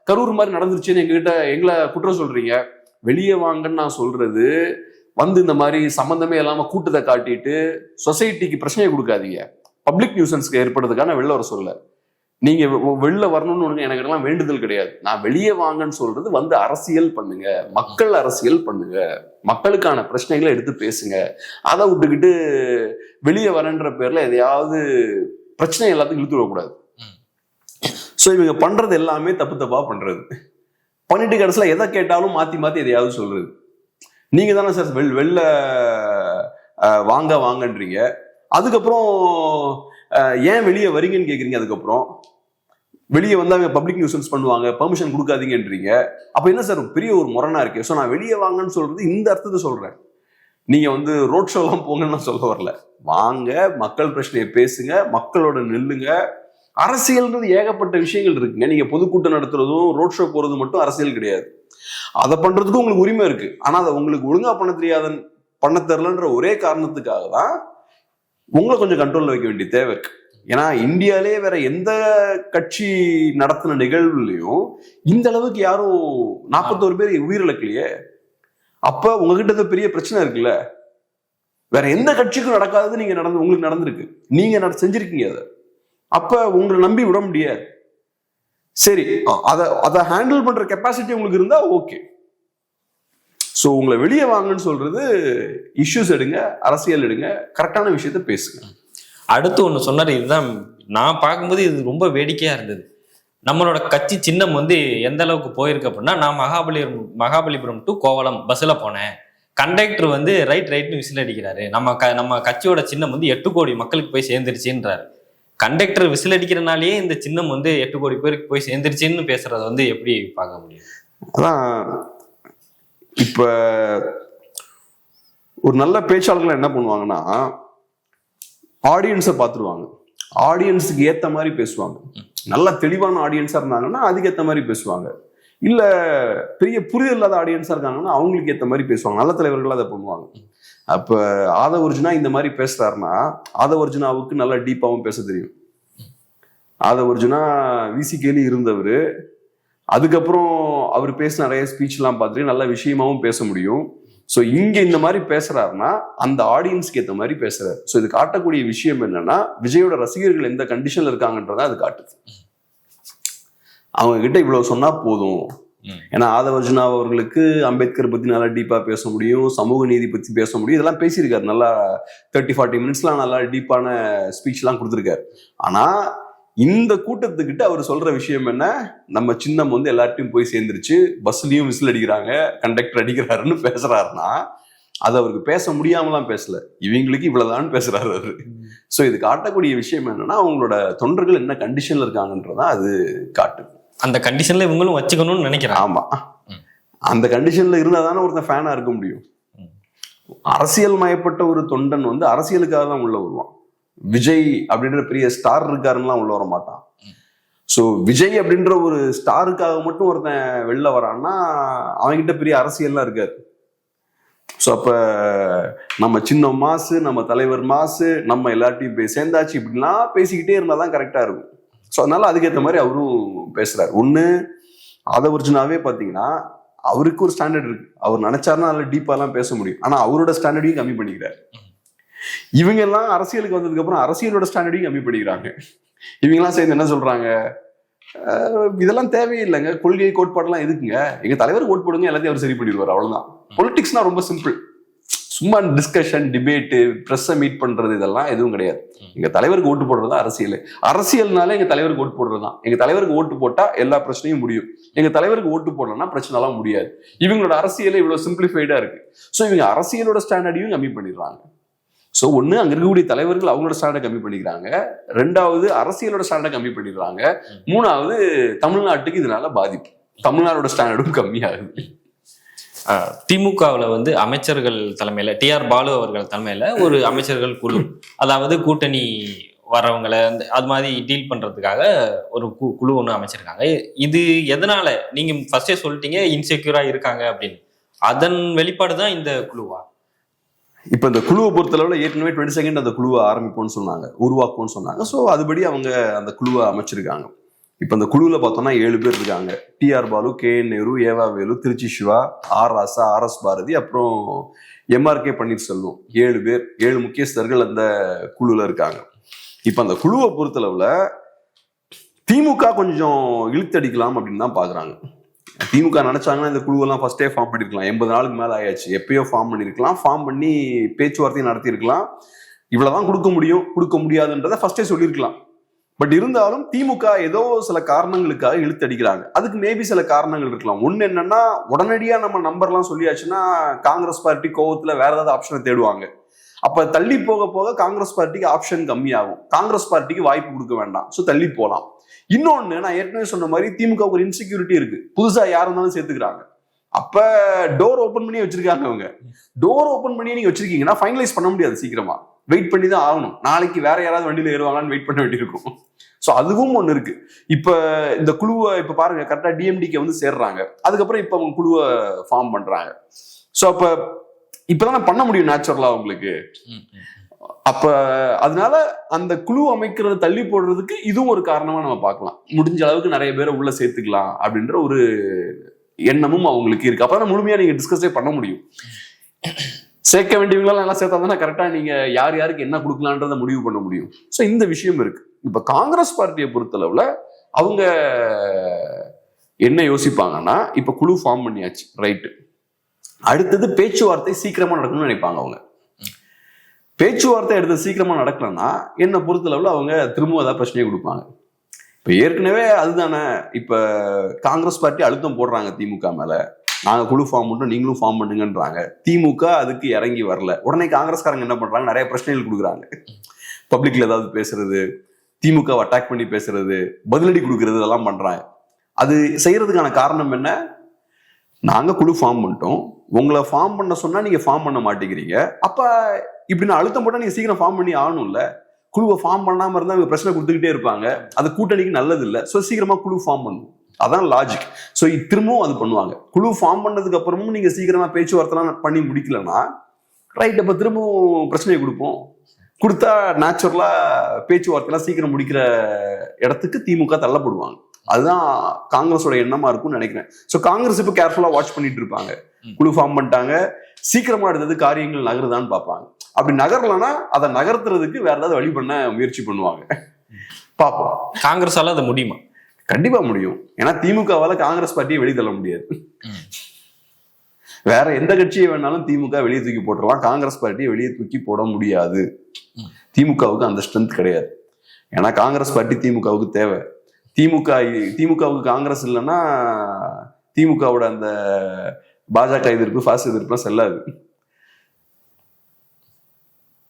கரூர் மாதிரி நடந்துருச்சுன்னு எங்களை குற்றம் சொல்றீங்க. வெளியே வாங்கன்னு நான் சொல்றது வந்து இந்த மாதிரி சம்பந்தமே இல்லாம கூட்டத்தை காட்டிட்டு சொசைட்டிக்கு பிரச்சனையை கொடுக்காதீங்க, பப்ளிக் நியூசன்ஸ்க்கு ஏற்படுறதுக்கான வெளில வர சொல்ல. நீங்க வெளில வரணும்னு எனக்கு எல்லாம் வேண்டுதல் கிடையாது. நான் வெளியே வாங்கன்னு சொல்றது வந்து அரசியல் பண்ணுங்க, மக்கள் அரசியல் பண்ணுங்க, மக்களுக்கான பிரச்சனைகளை எடுத்து பேசுங்க. அதை விட்டுக்கிட்டு வெளியே வரன்ற பேர்ல எதையாவது பிரச்சனை எல்லாத்துக்கும் இழுத்து விடக்கூடாது. ஸோ இவங்க பண்றது எல்லாமே தப்பு தப்பா பண்றது, பண்ணிட்டு கடைசியில எதை கேட்டாலும் மாத்தி மாத்தி எதையாவது சொல்றது. நீங்க தானே சார் வெளில வாங்கன்றீங்க, அதுக்கப்புறம் ஏன் வெளியே வரீங்கன்னு கேக்குறீங்க, அதுக்கப்புறம் வெளியே வந்தா பப்ளிக் நியூசன்ஸ் பண்ணுவாங்க, பெர்மிஷன் கொடுக்காதீங்கன்றீங்க. அப்ப என்ன சார் பெரிய ஒரு முரணா இருக்கு. ஸோ நான் வெளியே வாங்கன்னு சொல்றது இந்த அர்த்தத்தை சொல்றேன். நீங்க வந்து ரோட் ஷோலாம் போங்கன்னு சொல்ல வரல, வாங்க மக்கள் பிரச்சனையை பேசுங்க, மக்களோட நில்லுங்க. அரசியல்ன்றது ஏகப்பட்ட விஷயங்கள் இருக்குங்க. நீங்க பொதுக்கூட்டம் நடத்துறதும் ரோட் ஷோ போறது மட்டும் அரசியல் கிடையாது. அதை பண்றதுக்கும் உங்களுக்கு உரிமை இருக்கு. ஆனா அதை உங்களுக்கு ஒழுங்கா பண்ண தெரியலன்ற ஒரே காரணத்துக்காக தான் உங்களை கொஞ்சம் கண்ட்ரோல்ல வைக்க வேண்டிய தேவை இருக்கு. ஏன்னா இந்தியாலே வேற எந்த கட்சி நடத்தின நிகழ்வுலையும் இந்த அளவுக்கு யாரும் 41 பேர் உயிரிழக்கலையே. அப்ப உங்ககிட்ட பெரிய பிரச்சனை இருக்குல்ல, வேற எந்த கட்சிக்கும் நடக்காதது நீங்க உங்களுக்கு நடந்திருக்கு, நீங்க செஞ்சிருக்கீங்க. அதை அப்ப உங்களை நம்பி விட முடியாது. சரி, அதை ஹேண்டில் பண்ற கெப்பாசிட்டி உங்களுக்கு இருந்தா ஓகே. ஸோ உங்களை வெளியே வாங்கன்னு சொல்றது இஷ்யூஸ் எடுங்க, அரசியல் எடுங்க, கரெக்டான விஷயத்த பேசுங்க. அடுத்து ஒன்று சொன்னார், இதுதான் நான் பார்க்கும்போது இது ரொம்ப வேடிக்கையா இருந்தது. நம்மளோட கட்சி சின்னம் வந்து எந்த அளவுக்கு போயிருக்கு அப்படின்னா, நான் மகாபலிபுரம் டு கோவளம் பஸ்ஸில் போனேன், கண்டக்டர் வந்து ரைட்னு விசில் அடிக்கிறாரு, நம்ம கட்சியோட சின்னம் வந்து 8 கோடி மக்களுக்கு போய் சேர்ந்துருச்சுன்றாரு. கண்டக்டர் விசில் அடிக்கிறனாலேயே இந்த சின்னம் வந்து 8 கோடி பேருக்கு போய் சேர்ந்துருச்சுன்னு பேசுறத வந்து எப்படி பார்க்க முடியும்? அதான் இப்ப ஒரு நல்ல பேச்சாளர்கள் என்ன பண்ணுவாங்கன்னா, ஆடியன்ஸை பார்த்துருவாங்க, ஆடியன்ஸுக்கு ஏத்த மாதிரி பேசுவாங்க. நல்ல தெளிவான ஆடியன்ஸா இருந்தாங்கன்னா அதுக்கேற்ற மாதிரி பேசுவாங்க. இல்ல பெரிய புரிதல் இல்லாத ஆடியன்ஸா இருக்காங்கன்னா அவங்களுக்கு ஏற்ற மாதிரி பேசுவாங்க. நல்ல தலைவர்கள் அதை பண்ணுவாங்க. அப்ப ஆதவர்ஜுனா இந்த மாதிரி பேசுறாருன்னா ஆதவர்ஜுனாவுக்கு நல்லா டீப்பாவும் பேச தெரியும். ஆதவர்ஜுனா விசிகேலி இருந்தவர், அதுக்கப்புறம் அவர் பேசின நிறைய ஸ்பீச் எல்லாம் பார்த்துட்டு நல்ல விஷயமாவும் பேச முடியும். ஸோ இங்க இந்த மாதிரி பேசுறாருன்னா அந்த ஆடியன்ஸ்க்கு ஏற்ற மாதிரி பேசுறாரு. ஸோ இது காட்டக்கூடிய விஷயம் என்னன்னா, விஜயோட ரசிகர்கள் எந்த கண்டிஷன்ல இருக்காங்கன்றத அது காட்டுது. அவங்க கிட்ட இவ்வளவு சொன்னா போதும். ஏன்னா ஆதவர்ஜுனா அவர்களுக்கு அம்பேத்கர் பத்தி நல்லா டீப்பா பேச முடியும், சமூக நீதி பத்தி பேச முடியும், இதெல்லாம் பேசியிருக்காரு. நல்லா 30-40 மினிட்ஸ்லாம் நல்லா டீப்பான ஸ்பீச் எல்லாம் கொடுத்துருக்காரு. ஆனா இந்த கூட்டத்துக்கிட்ட அவர் சொல்ற விஷயம் என்ன, நம்ம சின்னம் வந்து எல்லார்ட்டையும் போய் சேர்ந்துருச்சு, பஸ்லயும் விசில் அடிக்கிறாங்க, கண்டக்டர் அடிக்கிறாருன்னு பேசுறாருன்னா அது அவருக்கு பேச முடியாமலாம் பேசல, இவங்களுக்கு இவ்வளவுதான் பேசுறாரு அவரு. ஸோ இது காட்டக்கூடிய விஷயம் என்னன்னா, அவங்களோட தொண்டர்கள் என்ன கண்டிஷன்ல இருக்காங்கன்றதான் அது காட்டுது. அந்த கண்டிஷன்ல இவங்களும் வச்சுக்கணும்னு நினைக்கிறேன். ஆமா, அந்த கண்டிஷன்ல இருந்தா தானே ஒருத்தன் ஃபேனா இருக்க முடியும். அரசியல் மயப்பட்ட ஒரு தொண்டன் வந்து அரசியலுக்காக தான் உள்ள வருவான். விஜய் அப்படின்ற பெரிய ஸ்டார் இருக்காருன்னா உள்ள வர மாட்டான். ஸோ விஜய் அப்படின்ற ஒரு ஸ்டாருக்காக மட்டும் ஒருத்தன் வெளில வரான்னா அவன்கிட்ட பெரிய அரசியல்லாம் இருக்காரு. ஸோ அப்ப நம்ம சின்னம் மாசு, நம்ம தலைவர் மாசு, நம்ம எல்லார்ட்டையும் போய் சேர்ந்தாச்சு இப்படிலாம் பேசிக்கிட்டே இருந்தாதான் கரெக்டா இருக்கும். ஸோ அதனால அதுக்கேற்ற மாதிரி அவரும் பேசுறாரு. ஒண்ணு ஆதவர்ஜுனாவே பாத்தீங்கன்னா அவருக்கு ஒரு ஸ்டாண்டர்ட் இருக்கு, அவர் நினைச்சாருன்னா நல்ல டீப்பாலாம் பேச முடியும். ஆனா அவரோட ஸ்டாண்டர்டையும் கம்மி பண்ணிக்கிறாரு. இவங்க எல்லாம் அரசியலுக்கு வந்ததுக்கு அப்புறம் அரசியலோட ஸ்டாண்டர்டையும் கம்மி பண்ணிக்கிறாங்க. இவங்க எல்லாம் சேர்ந்து என்ன சொல்றாங்க, இதெல்லாம் தேவையில்லைங்க, கொள்கை கோட்பாடுலாம் எதுக்குங்க, எங்க தலைவருக்கு ஓட் போடுங்க, எல்லாத்தையும் அவர் சரி பண்ணிடுவார், அவ்வளவுதான். பொலிட்டிக்ஸ்னா ரொம்ப சிம்பிள், சும்மா டிஸ்கஷன், டிபேட்டு, ப்ரெஸ்ஸை மீட் பண்றது, இதெல்லாம் எதுவும் கிடையாது. எங்க தலைவருக்கு ஓட்டு போடுறதா அரசியல். அரசியல்னால எங்க தலைவருக்கு ஓட்டு போடுறதுதான். எங்க தலைவருக்கு ஓட்டு போட்டா எல்லா பிரச்சனையும் முடியும், எங்க தலைவருக்கு ஓட்டு போடலன்னா பிரச்சனை எல்லாம் முடியாது. இவங்களோட அரசியலே இவ்வளவு சிம்பிளிஃபைடா இருக்கு. ஸோ இவங்க அரசியலோட ஸ்டாண்டர்டையும் கம்மி பண்ணிடுறாங்க. ஸோ ஒன்று அங்க இருக்கக்கூடிய தலைவர்கள் அவங்களோட ஸ்டாண்டை கம்மி பண்ணிக்கிறாங்க, ரெண்டாவது அரசியலோட ஸ்டாண்டை கம்மி பண்ணிடுறாங்க, மூணாவது தமிழ்நாட்டுக்கு இதனால பாதிப்பு, தமிழ்நாடோட ஸ்டாண்டர்டும் கம்மியாகுது. திமுகவில் வந்து அமைச்சர்கள் தலைமையில டிஆர் பாலு அவர்கள் தலைமையில ஒரு அமைச்சர்கள் குழு, அதாவது கூட்டணி வரவங்களை அது மாதிரி டீல் பண்றதுக்காக ஒரு குழு ஒன்று அமைச்சிருக்காங்க. இது எதனால, நீங்க ஃபர்ஸ்டே சொல்லிட்டீங்க இன்செக்யூரா இருக்காங்க அப்படின்னு, அதன் வெளிப்பாடு தான் இந்த குழுவா? இப்ப இந்த குழுவை பொறுத்தளவுல ஏற்கனவே 22 அந்த குழுவை ஆரம்பிப்போம்னு சொன்னாங்க, உருவாக்கும்னு சொன்னாங்க. ஸோ அதுபடி அவங்க அந்த குழுவை அமைச்சிருக்காங்க. இப்ப அந்த குழுவில் பார்த்தோம்னா 7 பேர் இருக்காங்க. டிஆர் பாலு, KN நேரு, ஏவா வேலு, திருச்சி சிவா, ஆர் ராசா, RS பாரதி, அப்புறம் MRK பன்னீர்செல்வம். 7 பேர், 7 முக்கியஸ்தர்கள் அந்த குழுல இருக்காங்க. இப்ப அந்த குழுவை பொறுத்தளவுல திமுக கொஞ்சம் இழுத்தடிக்கலாம் அப்படின்னு தான் பாக்குறாங்க. திமுக நினைச்சாங்கன்னா இந்த குழுவெல்லாம் ஃபர்ஸ்டே ஃபார்ம் பண்ணிருக்கலாம், 80 நாளுக்கு மேல ஆயாச்சு, எப்பயோ ஃபார்ம் பண்ணிருக்கலாம், ஃபார்ம் பண்ணி பேச்சுவார்த்தையும் நடத்திருக்கலாம், இவ்வளவுதான் கொடுக்க முடியும் கொடுக்க முடியாதுன்றதை ஃபர்ஸ்டே சொல்லியிருக்கலாம். பட் இருந்தாலும் திமுக ஏதோ சில காரணங்களுக்காக இழுத்தடிக்கிறாங்க. அதுக்கு மேபி சில காரணங்கள் இருக்கலாம். ஒண்ணு என்னன்னா, உடனடியா நம்ம நம்பர்லாம் சொல்லியாச்சுன்னா காங்கிரஸ் பார்ட்டி கோவத்துல வேற ஏதாவது ஆப்ஷனை தேடுவாங்க. அப்ப தள்ளி போக போக காங்கிரஸ் பார்ட்டிக்கு ஆப்ஷன் கம்மியாகும், காங்கிரஸ் பார்ட்டிக்கு வாய்ப்பு கொடுக்க வேண்டாம், ஸோ தள்ளி போகலாம். இன்னொன்னு, நான் ஏற்கனவே சொன்ன மாதிரி திமுக ஒரு இன்செக்யூரிட்டி இருக்கு, புதுசா யார் இருந்தாலும் சேர்த்துக்கிறாங்க. அப்ப டோர் ஓபன் பண்ணி வச்சிருக்காங்க. அவங்க டோர் ஓபன் பண்ணி நீங்க வச்சிருக்கீங்கன்னா ஃபைனலைஸ் பண்ண முடியாது சீக்கிரமா, வெயிட் பண்ணி தான் ஆகணும். நாளைக்கு வேற யாராவது வண்டியில ஏறுவாங்கன்னு வெயிட் பண்ண வேண்டியிருக்கும். ஸோ அதுவும் ஒண்ணு இருக்கு. இப்ப இந்த குழுவை இப்ப பாருங்க, கரெக்டா DMDK வந்து சேர்றாங்க, அதுக்கப்புறம் இப்ப அவங்க குழுவை ஃபார்ம் பண்றாங்க. ஸோ அப்ப இப்பதான் பண்ண முடியும் நேச்சுரலா அவங்களுக்கு. அப்ப அதனால அந்த குழு அமைக்கிறது தள்ளி போடுறதுக்கு இதுவும் ஒரு காரணமா நம்ம பார்க்கலாம். முடிஞ்ச அளவுக்கு நிறைய பேரை உள்ள சேர்த்துக்கலாம் அப்படின்ற ஒரு எண்ணமும் அவங்களுக்கு இருக்கு. அப்பதான் முழுமையா நீங்க டிஸ்கஸே பண்ண முடியும். சேர்க்க வேண்டியவங்களெல்லாம் எல்லாம் சேர்த்தா தானே கரெக்டா நீங்க யார் யாருக்கு என்ன கொடுக்கலான்றத முடிவு பண்ண முடியும். ஸோ இந்த விஷயம் இருக்கு. இப்ப காங்கிரஸ் பார்ட்டியை பொறுத்தளவுல அவங்க என்ன யோசிப்பாங்கன்னா, இப்ப குழு ஃபார்ம் பண்ணியாச்சு, ரைட்டு, அடுத்தது பேச்சுவார்த்தை சீக்கிரமா நடக்கணும்னு நினைப்பாங்க அவங்க. பேச்சுவார்த்தை எடுத்து சீக்கிரமா நடக்கலன்னா என்ன பொறுத்தளவுல அவங்க திரும்ப ஏதாவது பிரச்சனையை கொடுப்பாங்க. இப்ப ஏற்கனவே அதுதானே, இப்ப காங்கிரஸ் பார்ட்டி அழுத்தம் போடுறாங்க திமுக மேல, நாங்க குழு ஃபார்ம் பண்ணுறோம் நீங்களும் ஃபார்ம் பண்ணுங்கன்றாங்க. திமுக அதுக்கு இறங்கி வரல. உடனே காங்கிரஸ்காரங்க என்ன பண்றாங்க, நிறைய பிரச்சனைகள் கொடுக்குறாங்க. பப்ளிக்ல ஏதாவது பேசுறது, திமுக அட்டாக் பண்ணி பேசுறது, பதிலடி கொடுக்கறது, இதெல்லாம் பண்றாங்க. அது செய்யறதுக்கான காரணம் என்ன, நாங்க குழு ஃபார்ம் பண்ணிட்டோம், உங்களை ஃபார்ம் பண்ண சொன்னா நீங்க ஃபார்ம் பண்ண மாட்டேங்கிறீங்க, அப்ப இப்படி அழுத்தம் போட்டா நீங்க சீக்கிரம் ஃபார்ம் பண்ணி ஆகணும்ல. குழுவை ஃபார்ம் பண்ணாம இருந்தா இவங்க பிரச்சனை கொடுத்துக்கிட்டே இருப்பாங்க, அது கூட்டணிக்கு நல்லது இல்லை. ஸோ சீக்கிரமா குழு ஃபார்ம் பண்ணும், அதான் லாஜிக். ஸோ திரும்பவும் அது பண்ணுவாங்க. குழு ஃபார்ம் பண்ணதுக்கு அப்புறமும் நீங்க சீக்கிரமா பேச்சுவார்த்தைலாம் பண்ணி முடிக்கலன்னா ரைட், அப்ப திரும்பவும் பிரச்சனையை கொடுப்போம். கொடுத்தா நேச்சுரலா பேச்சுவார்த்தைலாம் சீக்கிரம் முடிக்கிற இடத்துக்கு திமுக தள்ளப்படுவாங்க. அதுதான் காங்கிரஸோட எண்ணமா இருக்கும்னு நினைக்கிறேன். ஸோ காங்கிரஸ் இப்போ கேர்ஃபுல்லா வாட்ச் பண்ணிட்டு இருப்பாங்க. குழு ஃபார்ம் பண்ணிட்டாங்க, சீக்கிரமா எடுத்தது காரியங்கள் நகருதான்னு பார்ப்பாங்க. அப்படி நகரலன்னா அதை நகர்த்துறதுக்கு வேற ஏதாவது வழி பண்ண முயற்சி பண்ணுவாங்க. பார்ப்போம். காங்கிரஸால அது முடியுமா? கண்டிப்பா முடியும். ஏன்னா திமுகவால காங்கிரஸ் பார்ட்டியை வெளியே தள்ள முடியாது. வேற எந்த கட்சியை வேணாலும் திமுக வெளியே தூக்கி போட்டுடலாம், காங்கிரஸ் பார்ட்டியை வெளியே தூக்கி போட முடியாது. திமுகவுக்கு அந்த ஸ்ட்ரென்த் கிடையாது. ஏன்னா காங்கிரஸ் பார்ட்டி திமுகவுக்கு தேவை. திமுகவுக்கு காங்கிரஸ் இல்லைன்னா திமுகவோட அந்த பாஜக எதிர்ப்பு, பாசிச எதிர்ப்புலாம் செல்லாது.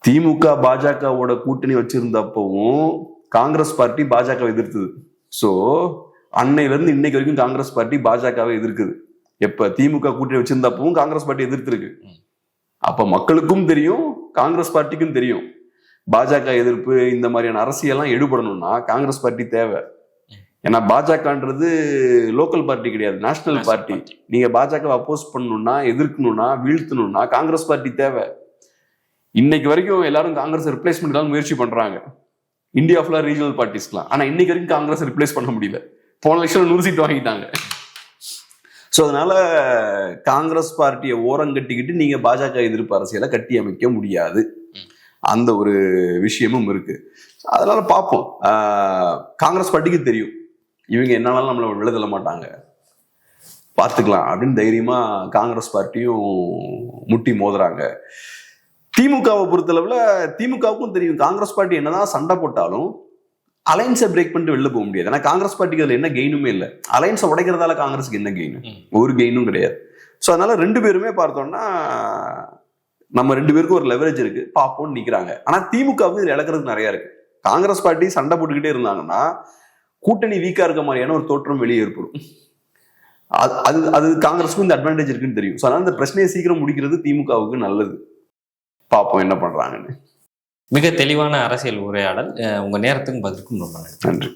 திமுக பாஜகவோட கூட்டணி வச்சிருந்தப்பவும் காங்கிரஸ் பார்ட்டி பாஜகவை எதிர்த்தது. ஸோ அன்னையில இருந்து இன்னைக்கு வரைக்கும் காங்கிரஸ் பார்ட்டி பாஜகவை எதிர்க்குது. எப்ப திமுக கூட்டணி வச்சிருந்தப்பவும் காங்கிரஸ் பார்ட்டி எதிர்த்திருக்கு. அப்ப மக்களுக்கும் தெரியும், காங்கிரஸ் பார்ட்டிக்கும் தெரியும், பாஜக எதிர்ப்பு இந்த மாதிரியான அரசியெல்லாம் எடுபடணும்னா காங்கிரஸ் பார்ட்டி தேவை. ஏன்னா பாஜகன்றது லோக்கல் பார்ட்டி கிடையாது, நேஷனல் பார்ட்டி. நீங்க பாஜகவை அப்போஸ் பண்ணணும்னா, எதிர்க்கணும்னா, வீழ்த்தணும்னா காங்கிரஸ் பார்ட்டி தேவை. இன்னைக்கு வரைக்கும் எல்லாரும் காங்கிரஸ் ரிப்ளேஸ் பண்ணலாம் முயற்சி பண்றாங்க, இந்தியா ஃபுல்லா ரீஜனல் பார்ட்டிஸ்லாம். ஆனா இன்னைக்கு வரைக்கும் காங்கிரஸ் ரிப்ளேஸ் பண்ண முடியல. போன எலெக்ஷன்ல 100 சீட் வாங்கிட்டாங்க. ஸோ அதனால காங்கிரஸ் பார்ட்டியை ஓரம் கட்டிக்கிட்டு நீங்க பாஜக எதிர்ப்பு அரசியலை கட்டி அமைக்க முடியாது. அந்த ஒரு விஷயமும் இருக்கு. அதனால பார்ப்போம். காங்கிரஸ் பார்ட்டிக்கு தெரியும் இவங்க என்னாலும் நம்மளை விழுதல மாட்டாங்க, பார்த்துக்கலாம் அப்படின்னு தைரியமா காங்கிரஸ் பார்ட்டியும் முட்டி மோதுறாங்க. திமுகவை பொறுத்தளவுல திமுகவுக்கும் தெரியும் காங்கிரஸ் பார்ட்டி என்னதான் சண்டை போட்டாலும் அலைன்ஸை பிரேக் பண்ணிட்டு வெளில போக முடியாது. ஏன்னா காங்கிரஸ் பார்ட்டிக்கு அதுல என்ன கெயினுமே இல்லை. அலைன்ஸை உடைக்கிறதால காங்கிரஸுக்கு என்ன கெயின், ஒரு கெயினும் கிடையாது. ஸோ அதனால ரெண்டு பேருமே பார்த்தோம்னா நம்ம ரெண்டு பேருக்கும் ஒரு லெவரேஜ் இருக்கு, பார்ப்போம்னு நிக்கிறாங்க. ஆனா திமுகவுக்கு இதுல இழக்கிறதுக்கு நிறைய இருக்கு. காங்கிரஸ் பார்ட்டி சண்டை போட்டுக்கிட்டே இருந்தாங்கன்னா கூட்டணி வீக்கா இருக்க மாதிரியான ஒரு தோற்றம் வெளியே ஏற்படும். அது காங்கிரஸுக்கும் இந்த அட்வான்டேஜ் இருக்குன்னு தெரியும். ஸோ அதனால இந்த பிரச்சனையை சீக்கிரம் முடிக்கிறது திமுகவுக்கு நல்லது. பார்ப்போம் என்ன பண்றாங்கன்னு. மிக தெளிவான அரசியல் உரையாடல். உங்க நேரத்துக்கும் பதிலுக்கும் ரொம்ப நன்றி.